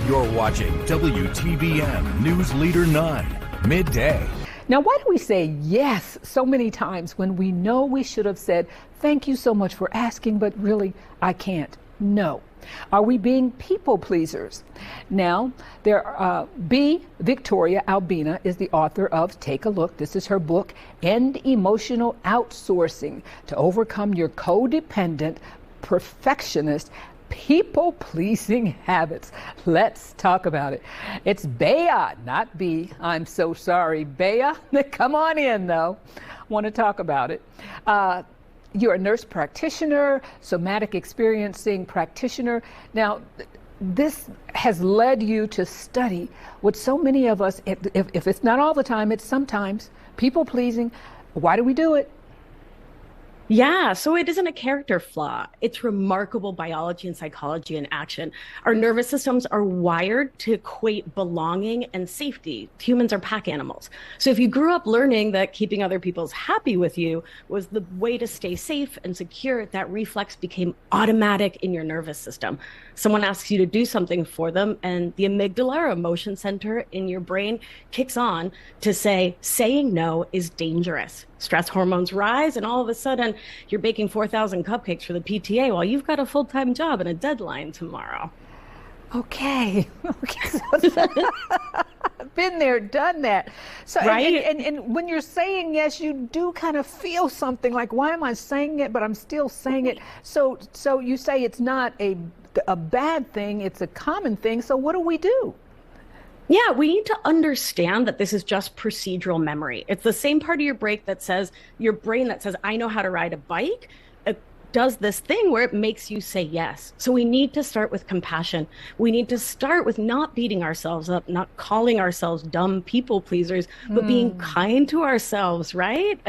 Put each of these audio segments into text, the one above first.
You're watching WTVM News Leader 9, midday. Now, why do we say yes so many times when we know we should have said, thank you so much for asking, but really, I can't? No. Are we being people pleasers? Now, Victoria Albina is the author of, take a look, this is her book, End Emotional Outsourcing to Overcome Your Codependent, Perfectionist, People-Pleasing Habits. Let's talk about it. It's Bea, not B. I'm so sorry. Bea, come on in, though. I want to talk about it. You're a nurse practitioner, somatic experiencing practitioner. Now, this has led you to study what so many of us, if it's not all the time, it's sometimes, people-pleasing. Why do we do it? Yeah, so it isn't a character flaw. It's remarkable biology and psychology in action. Our nervous systems are wired to equate belonging and safety. Humans are pack animals. So if you grew up learning that keeping other people's happy with you was the way to stay safe and secure, that reflex became automatic in your nervous system. Someone asks you to do something for them, and the amygdala, or emotion center in your brain, kicks on to say, saying no is dangerous. Stress hormones rise, and all of a sudden, you're baking 4,000 cupcakes for the PTA while you've got a full-time job and a deadline tomorrow. Okay. Been there, done that. So, right? And when you're saying yes, you do kind of feel something like, why am I saying it, but I'm still saying it? So you say it's not a bad thing, it's a common thing. So what do we do? Yeah, we need to understand that this is just procedural memory. It's the same part of your brain that says, I know how to ride a bike. It does this thing where it makes you say yes. So we need to start with compassion. We need to start with not beating ourselves up, not calling ourselves dumb people pleasers, but being kind to ourselves, right?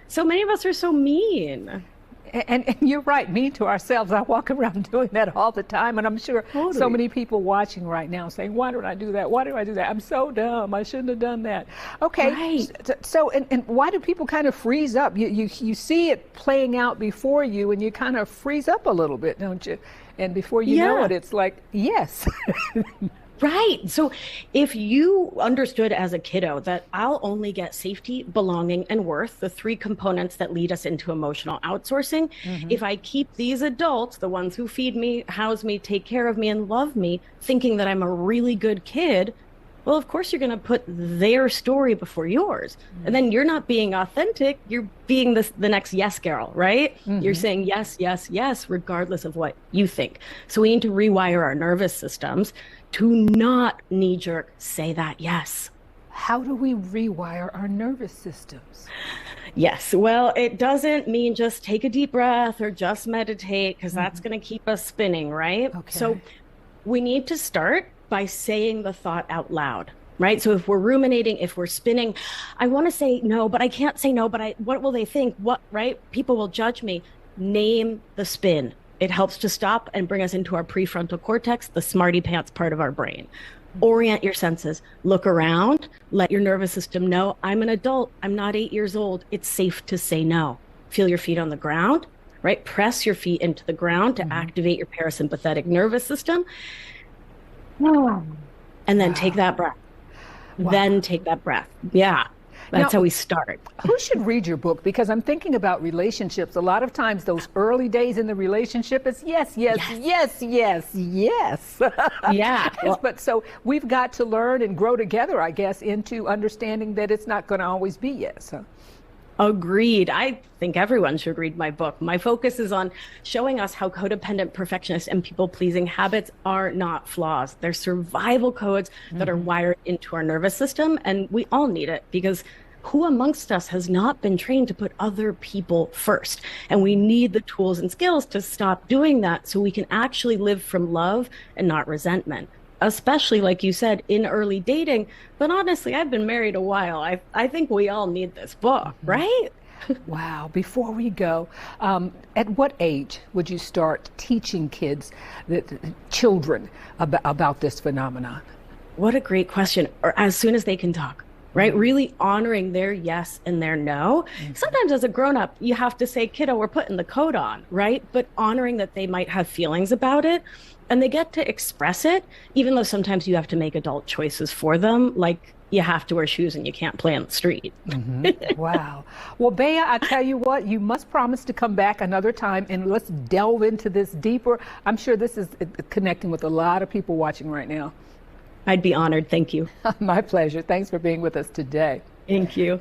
So many of us are so mean. And you're right, mean to ourselves. I walk around doing that all the time, and I'm sure so many people watching right now saying, why did I do that? Why did I do that? I'm so dumb. I shouldn't have done that. Okay, right. So and why do people kind of freeze up? You see it playing out before you, and you kind of freeze up a little bit, don't you? And before you know it, it's like, yes. Right. So if you understood as a kiddo that I'll only get safety, belonging, and worth, the three components that lead us into emotional outsourcing, if I keep these adults, the ones who feed me, house me, take care of me, and love me, thinking that I'm a really good kid, well, of course, you're going to put their story before yours. And then you're not being authentic. You're being the next yes girl, right? You're saying yes, yes, yes, regardless of what you think. So we need to rewire our nervous systems to not knee-jerk say that yes. How do we rewire our nervous systems? Yes, well, it doesn't mean just take a deep breath or just meditate, because that's going to keep us spinning, right? Okay. So we need to start by saying the thought out loud, right? So if we're ruminating, if we're spinning, I want to say no, but I can't say no, but what will they think? What, right? People will judge me. Name the spin. It helps to stop and bring us into our prefrontal cortex, the smarty pants part of our brain. Orient your senses, look around, let your nervous system know, I'm an adult, I'm not 8 years old. It's safe to say no. Feel your feet on the ground, right? Press your feet into the ground to activate your parasympathetic nervous system. And then take that breath. Then take that breath. Yeah. That's how we start. Who should read your book? Because I'm thinking about relationships. A lot of times those early days in the relationship is yes, yes, yes, yes, yes. Yeah. Well, but so we've got to learn and grow together, I guess, into understanding that it's not going to always be yes. Huh? Agreed. I think everyone should read my book. My focus is on showing us how codependent, perfectionist, and people-pleasing habits are not flaws. They're survival codes that are wired into our nervous system, and we all need it because who amongst us has not been trained to put other people first? And we need the tools and skills to stop doing that so we can actually live from love and not resentment. Especially, like you said, in early dating. But honestly, I've been married a while. I think we all need this book, right? Wow. Before we go, at what age would you start teaching children about this phenomenon? What a great question. Or as soon as they can talk. right? Really honoring their yes and their no. Sometimes as a grown-up, you have to say, kiddo, we're putting the coat on, right? But honoring that they might have feelings about it and they get to express it, even though sometimes you have to make adult choices for them, like you have to wear shoes and you can't play on the street. Wow. Well, Bea, I tell you what, you must promise to come back another time and let's delve into this deeper. I'm sure this is connecting with a lot of people watching right now. I'd be honored. Thank you. My pleasure. Thanks for being with us today. Thank you.